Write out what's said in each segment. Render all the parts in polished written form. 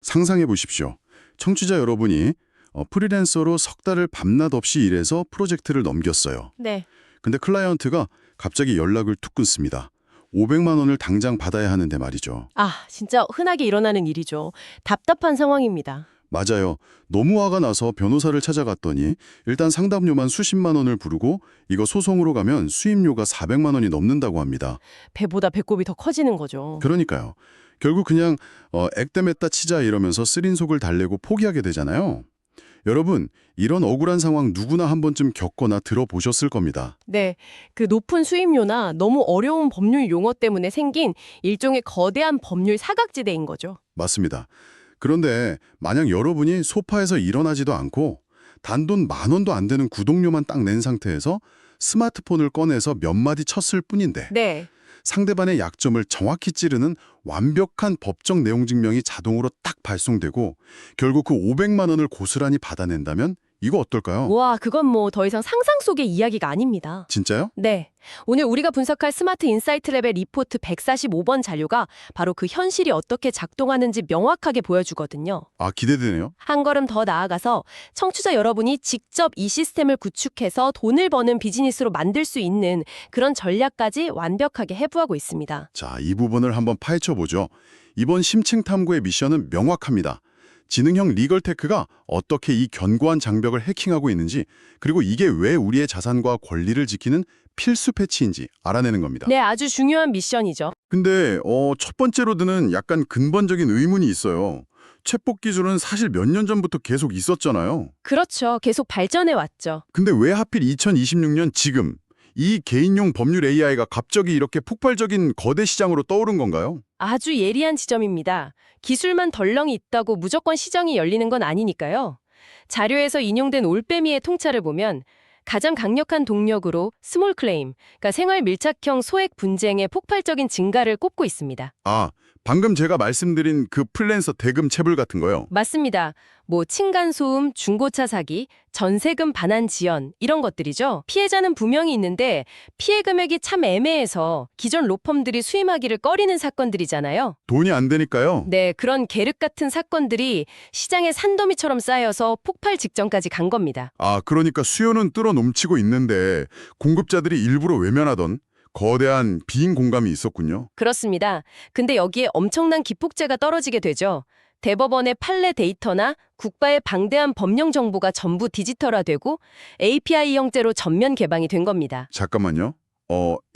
상상해 보십시오. 청취자 여러분이 프리랜서로 석 달을 밤낮 없이 일해서 프로젝트를 넘겼어요. 네. 근데 클라이언트가 갑자기 연락을 툭 끊습니다. 500만 원을 당장 받아야 하는데 말이죠. 아, 진짜 흔하게 일어나는 일이죠. 답답한 상황입니다. 맞아요. 너무 화가 나서 변호사를 찾아갔더니 일단 상담료만 수십만 원을 부르고 이거 소송으로 가면 수임료가 400만 원이 넘는다고 합니다. 배보다 배꼽이 더 커지는 거죠. 그러니까요. 결국 그냥 액땜했다 치자 이러면서 쓰린 속을 달래고 포기하게 되잖아요. 여러분, 이런 억울한 상황 누구나 한 번쯤 겪거나 들어보셨을 겁니다. 네. 그 높은 수임료나 너무 어려운 법률 용어 때문에 생긴 일종의 거대한 법률 사각지대인 거죠. 맞습니다. 그런데 만약 여러분이 소파에서 일어나지도 않고 단돈 10,000원도 안 되는 구독료만 딱 낸 상태에서 스마트폰을 꺼내서 몇 마디 쳤을 뿐인데 네. 상대방의 약점을 정확히 찌르는 완벽한 법적 내용 증명이 자동으로 딱 발송되고 결국 그 500만 원을 고스란히 받아낸다면 이거 어떨까요? 와, 그건 뭐 더 이상 상상 속의 이야기가 아닙니다. 진짜요? 네. 오늘 우리가 분석할 스마트 인사이트 랩의 리포트 145번 자료가 바로 그 현실이 어떻게 작동하는지 명확하게 보여주거든요. 아, 기대되네요. 한 걸음 더 나아가서 청취자 여러분이 직접 이 시스템을 구축해서 돈을 버는 비즈니스로 만들 수 있는 그런 전략까지 완벽하게 해부하고 있습니다. 자, 이 부분을 한번 파헤쳐 보죠. 이번 심층 탐구의 미션은 명확합니다. 지능형 리걸테크가 어떻게 이 견고한 장벽을 해킹하고 있는지, 그리고 이게 왜 우리의 자산과 권리를 지키는 필수 패치인지 알아내는 겁니다. 네, 아주 중요한 미션이죠. 근데 첫 번째로 드는 약간 근본적인 의문이 있어요. 챗봇 기술은 사실 몇 년 전부터 계속 있었잖아요. 그렇죠. 계속 발전해 왔죠. 근데 왜 하필 2026년 지금 이 개인용 법률 AI가 갑자기 이렇게 폭발적인 거대 시장으로 떠오른 건가요? 아주 예리한 지점입니다. 기술만 덜렁이 있다고 무조건 시장이 열리는 건 아니니까요. 자료에서 인용된 올빼미의 통찰을 보면 가장 강력한 동력으로 스몰 클레임, 그러니까 생활 밀착형 소액 분쟁의 폭발적인 증가를 꼽고 있습니다. 아, 방금 제가 말씀드린 그 프리랜서 대금 체불 같은 거요. 맞습니다. 뭐 층간소음, 중고차 사기, 전세금 반환 지연 이런 것들이죠. 피해자는 분명히 있는데 피해 금액이 참 애매해서 기존 로펌들이 수임하기를 꺼리는 사건들이잖아요. 돈이 안 되니까요. 네, 그런 계륵 같은 사건들이 시장에 산더미처럼 쌓여서 폭발 직전까지 간 겁니다. 아, 그러니까 수요는 뚫어 넘치고 있는데 공급자들이 일부러 외면하던 거대한 빈 공감이 있었군요. 그렇습니다. 근데 여기에 엄청난 기폭제가 떨어지게 되죠. 대법원의 판례 데이터나 국가의 방대한 법령 정보가 전부 디지털화되고 API 형태로 전면 개방이 된 겁니다. 잠깐만요.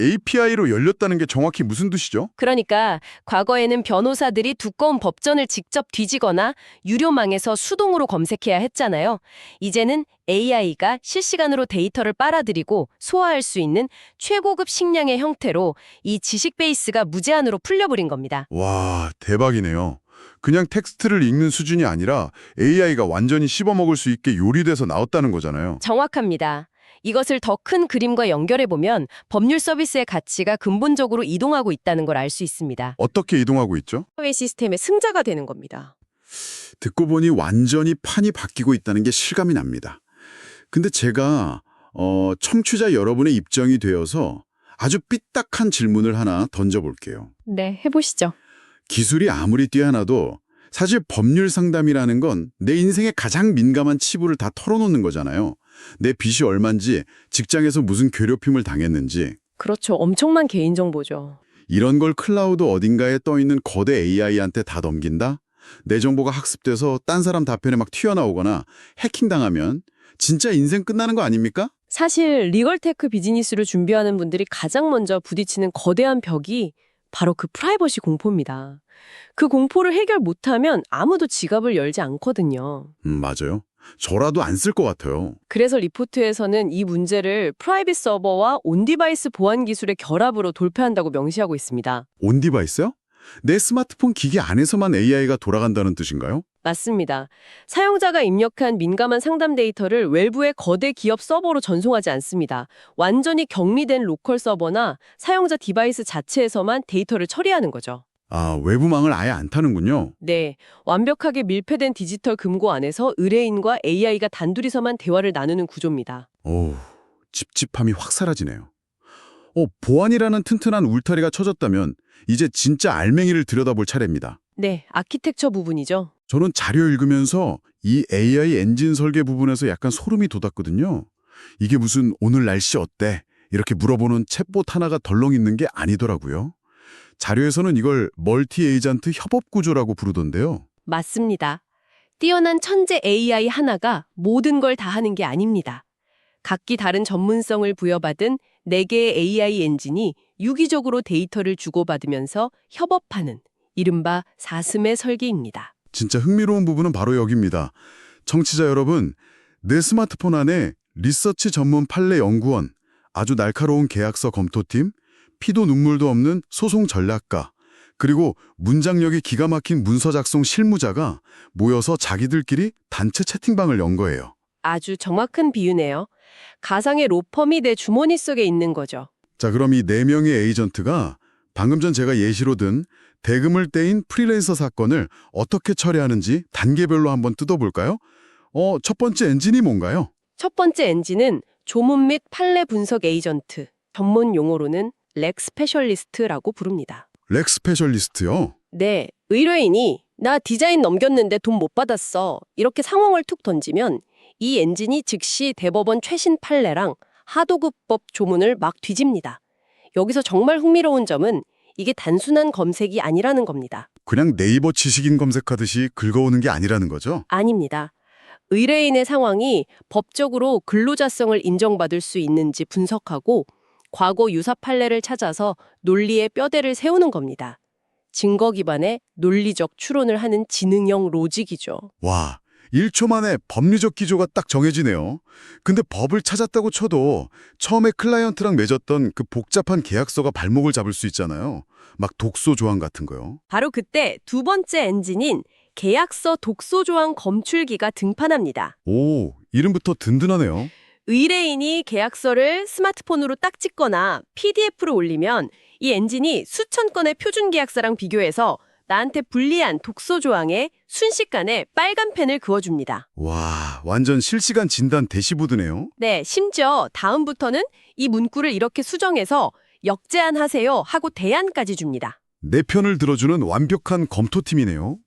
API로 열렸다는 게 정확히 무슨 뜻이죠? 그러니까 과거에는 변호사들이 두꺼운 법전을 직접 뒤지거나 유료망에서 수동으로 검색해야 했잖아요. 이제는 AI가 실시간으로 데이터를 빨아들이고 소화할 수 있는 최고급 식량의 형태로 이 지식 베이스가 무제한으로 풀려버린 겁니다. 와, 대박이네요. 그냥 텍스트를 읽는 수준이 아니라 AI가 완전히 씹어먹을 수 있게 요리돼서 나왔다는 거잖아요. 정확합니다. 이것을 더 큰 그림과 연결해보면 법률 서비스의 가치가 근본적으로 이동하고 있다는 걸 알 수 있습니다. 어떻게 이동하고 있죠? 사회 시스템의 승자가 되는 겁니다. 듣고 보니 완전히 판이 바뀌고 있다는 게 실감이 납니다. 근데 제가 청취자 여러분의 입장이 되어서 아주 삐딱한 질문을 하나 던져볼게요. 네, 해보시죠. 기술이 아무리 뛰어나도 사실 법률 상담이라는 건 내 인생의 가장 민감한 치부를 다 털어놓는 거잖아요. 내 빚이 얼만지, 직장에서 무슨 괴롭힘을 당했는지. 그렇죠. 엄청난 개인정보죠. 이런 걸 클라우드 어딘가에 떠있는 거대 AI한테 다 넘긴다? 내 정보가 학습돼서 딴 사람 답변에 막 튀어나오거나 해킹당하면 진짜 인생 끝나는 거 아닙니까? 사실 리걸테크 비즈니스를 준비하는 분들이 가장 먼저 부딪히는 거대한 벽이 바로 그 프라이버시 공포입니다. 그 공포를 해결 못하면 아무도 지갑을 열지 않거든요. 맞아요. 저라도 안 쓸 것 같아요. 그래서 리포트에서는 이 문제를 프라이빗 서버와 온디바이스 보안 기술의 결합으로 돌파한다고 명시하고 있습니다. 온디바이스요? 내 스마트폰 기기 안에서만 AI가 돌아간다는 뜻인가요? 맞습니다. 사용자가 입력한 민감한 상담 데이터를 외부의 거대 기업 서버로 전송하지 않습니다. 완전히 격리된 로컬 서버나 사용자 디바이스 자체에서만 데이터를 처리하는 거죠. 아, 외부망을 아예 안 타는군요. 네, 완벽하게 밀폐된 디지털 금고 안에서 의뢰인과 AI가 단둘이서만 대화를 나누는 구조입니다. 오, 찝찝함이 확 사라지네요. 보안이라는 튼튼한 울타리가 쳐졌다면 이제 진짜 알맹이를 들여다볼 차례입니다. 네, 아키텍처 부분이죠. 저는 자료 읽으면서 이 AI 엔진 설계 부분에서 약간 소름이 돋았거든요. 이게 무슨 오늘 날씨 어때? 이렇게 물어보는 챗봇 하나가 덜렁 있는 게 아니더라고요. 자료에서는 이걸 멀티 에이전트 협업 구조라고 부르던데요. 맞습니다. 뛰어난 천재 AI 하나가 모든 걸 다 하는 게 아닙니다. 각기 다른 전문성을 부여받은 4개의 AI 엔진이 유기적으로 데이터를 주고받으면서 협업하는 이른바 사슴의 설계입니다. 진짜 흥미로운 부분은 바로 여기입니다. 청취자 여러분, 내 스마트폰 안에 리서치 전문 판례 연구원, 아주 날카로운 계약서 검토팀, 피도 눈물도 없는 소송 전략가, 그리고 문장력이 기가 막힌 문서 작성 실무자가 모여서 자기들끼리 단체 채팅방을 연 거예요. 아주 정확한 비유네요. 가상의 로펌이 내 주머니 속에 있는 거죠. 자, 그럼 이 4명의 에이전트가 방금 전 제가 예시로 든 대금을 떼인 프리랜서 사건을 어떻게 처리하는지 단계별로 한번 뜯어볼까요? 첫 번째 엔진이 뭔가요? 첫 번째 엔진은 조문 및 판례 분석 에이전트, 전문 용어로는 렉 스페셜리스트라고 부릅니다. 렉 스페셜리스트요? 네, 의뢰인이 나 디자인 넘겼는데 돈 못 받았어. 이렇게 상황을 툭 던지면 이 엔진이 즉시 대법원 최신 판례랑 하도급법 조문을 막 뒤집니다. 여기서 정말 흥미로운 점은 이게 단순한 검색이 아니라는 겁니다. 그냥 네이버 지식인 검색하듯이 긁어오는 게 아니라는 거죠? 아닙니다. 의뢰인의 상황이 법적으로 근로자성을 인정받을 수 있는지 분석하고 과거 유사 판례를 찾아서 논리의 뼈대를 세우는 겁니다. 증거 기반의 논리적 추론을 하는 지능형 로직이죠. 와, 1초 만에 법리적 기조가 딱 정해지네요. 근데 법을 찾았다고 쳐도 처음에 클라이언트랑 맺었던 그 복잡한 계약서가 발목을 잡을 수 있잖아요. 막 독소 조항 같은 거요. 바로 그때 두 번째 엔진인 계약서 독소 조항 검출기가 등판합니다. 오, 이름부터 든든하네요. 의뢰인이 계약서를 스마트폰으로 딱 찍거나 PDF로 올리면 이 엔진이 수천 건의 표준 계약서랑 비교해서 나한테 불리한 독소 조항에 순식간에 빨간 펜을 그어줍니다. 와, 완전 실시간 진단 대시보드네요. 네, 심지어 다음부터는 이 문구를 이렇게 수정해서 역제안하세요 하고 대안까지 줍니다. 내 편을 들어주는 완벽한 검토팀이네요.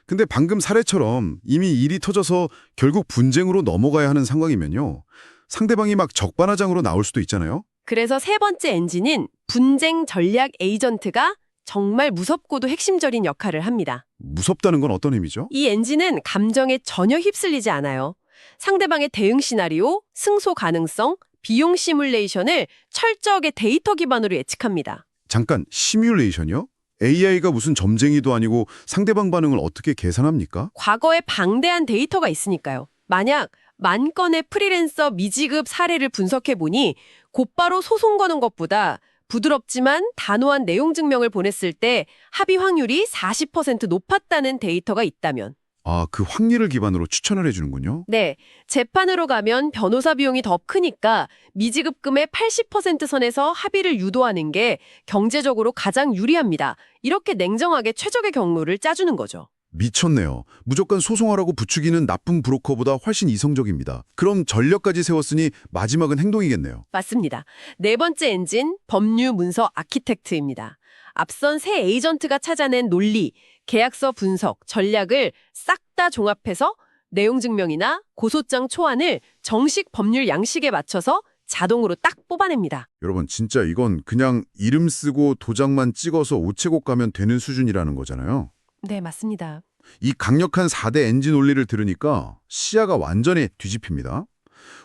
근데 방금 사례처럼 이미 일이 터져서 결국 분쟁으로 넘어가야 하는 상황이면요. 상대방이 막 적반하장으로 나올 수도 있잖아요. 그래서 세 번째 엔진인 분쟁 전략 에이전트가 정말 무섭고도 핵심적인 역할을 합니다. 무섭다는 건 어떤 의미죠? 이 엔진은 감정에 전혀 휩쓸리지 않아요. 상대방의 대응 시나리오, 승소 가능성, 비용 시뮬레이션을 철저하게 데이터 기반으로 예측합니다. 잠깐, 시뮬레이션이요? AI가 무슨 점쟁이도 아니고 상대방 반응을 어떻게 계산합니까? 과거에 방대한 데이터가 있으니까요. 만약 10,000건의 프리랜서 미지급 사례를 분석해보니 곧바로 소송 거는 것보다 부드럽지만 단호한 내용 증명을 보냈을 때 합의 확률이 40% 높았다는 데이터가 있다면 아, 그 확률을 기반으로 추천을 해주는군요. 네, 재판으로 가면 변호사 비용이 더 크니까 미지급금의 80% 선에서 합의를 유도하는 게 경제적으로 가장 유리합니다. 이렇게 냉정하게 최적의 경로를 짜주는 거죠. 미쳤네요. 무조건 소송하라고 부추기는 나쁜 브로커보다 훨씬 이성적입니다. 그럼 전략까지 세웠으니 마지막은 행동이겠네요. 맞습니다. 네 번째 엔진, 법률 문서 아키텍트입니다. 앞선 세 에이전트가 찾아낸 논리, 계약서 분석, 전략을 싹 다 종합해서 내용 증명이나 고소장 초안을 정식 법률 양식에 맞춰서 자동으로 딱 뽑아냅니다. 여러분, 진짜 이건 그냥 이름 쓰고 도장만 찍어서 우체국 가면 되는 수준이라는 거잖아요. 네, 맞습니다. 이 강력한 4대 엔진 논리를 들으니까 시야가 완전히 뒤집힙니다.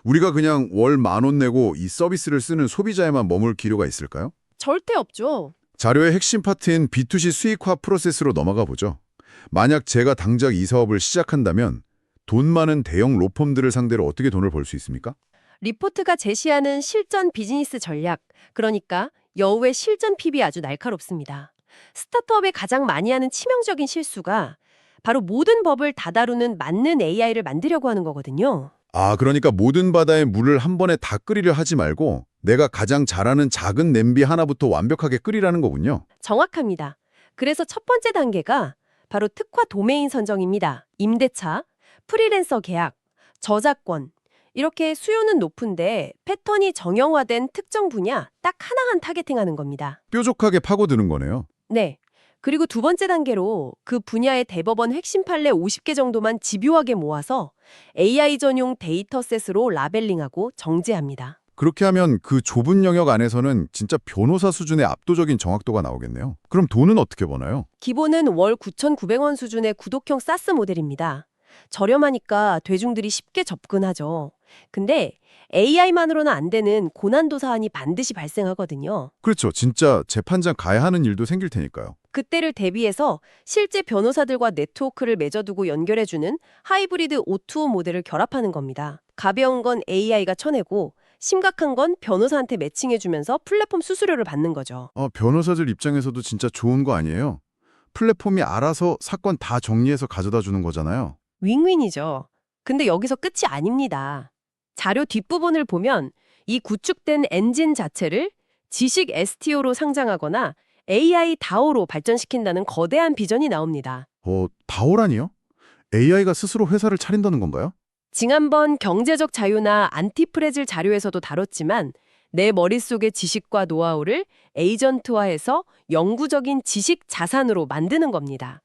우리가 그냥 월 10,000원 내고 이 서비스를 쓰는 소비자에만 머물 기료가 있을까요? 절대 없죠. 자료의 핵심 파트인 B2C 수익화 프로세스로 넘어가 보죠. 만약 제가 당장 이 사업을 시작한다면 돈 많은 대형 로펌들을 상대로 어떻게 돈을 벌 수 있습니까? 리포트가 제시하는 실전 비즈니스 전략, 그러니까 여우의 실전 핍이 아주 날카롭습니다. 스타트업에 가장 많이 하는 치명적인 실수가 바로 모든 법을 다 다루는 맞는 AI를 만들려고 하는 거거든요. 아, 그러니까 모든 바다의 물을 한 번에 다 끓이려 하지 말고 내가 가장 잘하는 작은 냄비 하나부터 완벽하게 끓이라는 거군요. 정확합니다. 그래서 첫 번째 단계가 바로 특화 도메인 선정입니다. 임대차, 프리랜서 계약, 저작권. 이렇게 수요는 높은데 패턴이 정형화된 특정 분야 딱 하나만 타겟팅하는 겁니다. 뾰족하게 파고드는 거네요. 네. 그리고 두 번째 단계로 그 분야의 대법원 핵심 판례 50개 정도만 집요하게 모아서 AI 전용 데이터셋으로 라벨링하고 정제합니다. 그렇게 하면 그 좁은 영역 안에서는 진짜 변호사 수준의 압도적인 정확도가 나오겠네요. 그럼 돈은 어떻게 버나요? 기본은 월 9,900원 수준의 구독형 사스 모델입니다. 저렴하니까 대중들이 쉽게 접근하죠. 근데 AI만으로는 안 되는 고난도 사안이 반드시 발생하거든요. 그렇죠. 진짜 재판장 가야 하는 일도 생길 테니까요. 그때를 대비해서 실제 변호사들과 네트워크를 맺어두고 연결해주는 하이브리드 O2O 모델을 결합하는 겁니다. 가벼운 건 AI가 쳐내고 심각한 건 변호사한테 매칭해주면서 플랫폼 수수료를 받는 거죠. 변호사들 입장에서도 진짜 좋은 거 아니에요? 플랫폼이 알아서 사건 다 정리해서 가져다 주는 거잖아요. 윈윈이죠. 근데 여기서 끝이 아닙니다. 자료 뒷부분을 보면 이 구축된 엔진 자체를 지식 STO로 상장하거나 AI DAO로 발전시킨다는 거대한 비전이 나옵니다. 다오라니요? AI가 스스로 회사를 차린다는 건가요? 지난번 경제적 자유나 안티프레질 자료에서도 다뤘지만 내 머릿속의 지식과 노하우를 에이전트화해서 영구적인 지식 자산으로 만드는 겁니다.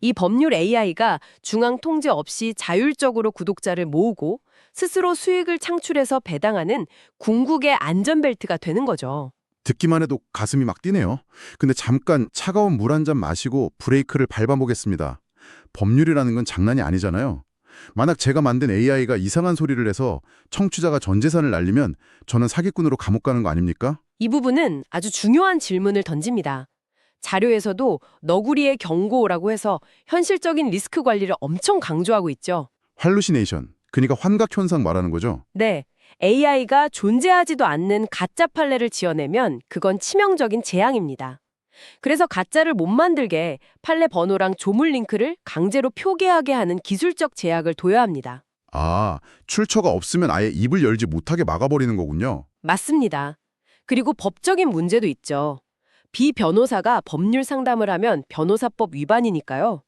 이 법률 AI가 중앙 통제 없이 자율적으로 구독자를 모으고 스스로 수익을 창출해서 배당하는 궁극의 안전벨트가 되는 거죠. 듣기만 해도 가슴이 막 뛰네요. 근데 잠깐 차가운 물 한 잔 마시고 브레이크를 밟아보겠습니다. 법률이라는 건 장난이 아니잖아요. 만약 제가 만든 AI가 이상한 소리를 해서 청취자가 전 재산을 날리면 저는 사기꾼으로 감옥 가는 거 아닙니까? 이 부분은 아주 중요한 질문을 던집니다. 자료에서도 너구리의 경고라고 해서 현실적인 리스크 관리를 엄청 강조하고 있죠. 할루시네이션, 그러니까 환각 현상 말하는 거죠. 네, AI가 존재하지도 않는 가짜 판례를 지어내면 그건 치명적인 재앙입니다. 그래서 가짜를 못 만들게 판례 번호랑 조물 링크를 강제로 표기하게 하는 기술적 제약을 둬야 합니다. 출처가 없으면 아예 입을 열지 못하게 막아버리는 거군요. 맞습니다. 그리고 법적인 문제도 있죠. 비변호사가 법률 상담을 하면 변호사법 위반이니까요.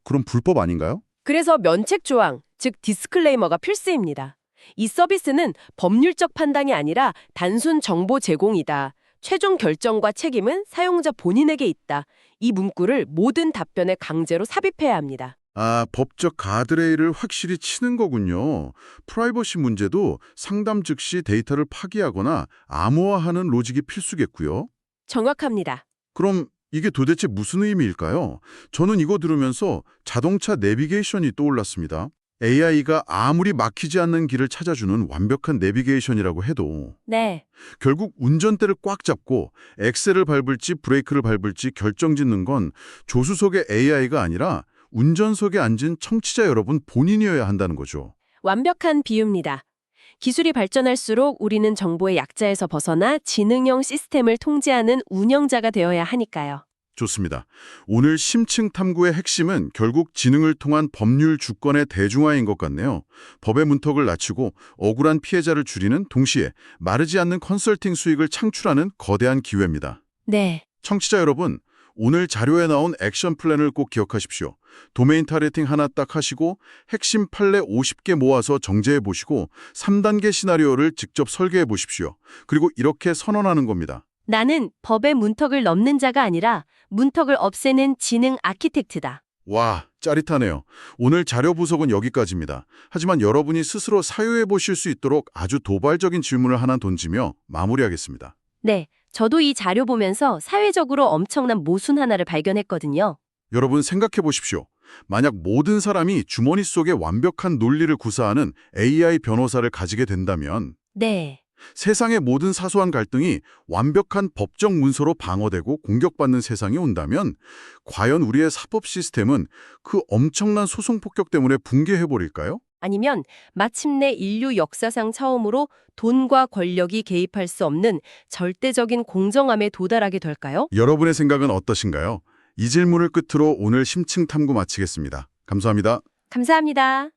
그럼 불법 아닌가요? 그래서 면책 조항, 즉 디스클레이머가 필수입니다. 이 서비스는 법률적 판단이 아니라 단순 정보 제공이다. 최종 결정과 책임은 사용자 본인에게 있다. 이 문구를 모든 답변에 강제로 삽입해야 합니다. 법적 가드레일을 확실히 치는 거군요. 프라이버시 문제도 상담 즉시 데이터를 파기하거나 암호화하는 로직이 필수겠고요. 정확합니다. 그럼 이게 도대체 무슨 의미일까요? 저는 이거 들으면서 자동차 내비게이션이 떠올랐습니다. AI가 아무리 막히지 않는 길을 찾아주는 완벽한 내비게이션이라고 해도 네. 결국 운전대를 꽉 잡고 엑셀을 밟을지 브레이크를 밟을지 결정짓는 건 조수석의 AI가 아니라 운전석에 앉은 청취자 여러분 본인이어야 한다는 거죠. 완벽한 비유입니다. 기술이 발전할수록 우리는 정보의 약자에서 벗어나 지능형 시스템을 통제하는 운영자가 되어야 하니까요. 좋습니다. 오늘 심층 탐구의 핵심은 결국 지능을 통한 법률 주권의 대중화인 것 같네요. 법의 문턱을 낮추고 억울한 피해자를 줄이는 동시에 마르지 않는 컨설팅 수익을 창출하는 거대한 기회입니다. 네. 청취자 여러분, 오늘 자료에 나온 액션 플랜을 꼭 기억하십시오. 도메인 타겟팅 하나 딱 하시고 핵심 판례 50개 모아서 정제해 보시고 3단계 시나리오를 직접 설계해 보십시오. 그리고 이렇게 선언하는 겁니다. 나는 법의 문턱을 넘는 자가 아니라 문턱을 없애는 지능 아키텍트다. 와, 짜릿하네요. 오늘 자료 분석은 여기까지입니다. 하지만 여러분이 스스로 사유해 보실 수 있도록 아주 도발적인 질문을 하나 던지며 마무리하겠습니다. 네, 저도 이 자료 보면서 사회적으로 엄청난 모순 하나를 발견했거든요. 여러분 생각해 보십시오. 만약 모든 사람이 주머니 속에 완벽한 논리를 구사하는 AI 변호사를 가지게 된다면 네. 세상의 모든 사소한 갈등이 완벽한 법적 문서로 방어되고 공격받는 세상이 온다면 과연 우리의 사법 시스템은 그 엄청난 소송 폭격 때문에 붕괴해버릴까요? 아니면 마침내 인류 역사상 처음으로 돈과 권력이 개입할 수 없는 절대적인 공정함에 도달하게 될까요? 여러분의 생각은 어떠신가요? 이 질문을 끝으로 오늘 심층 탐구 마치겠습니다. 감사합니다. 감사합니다.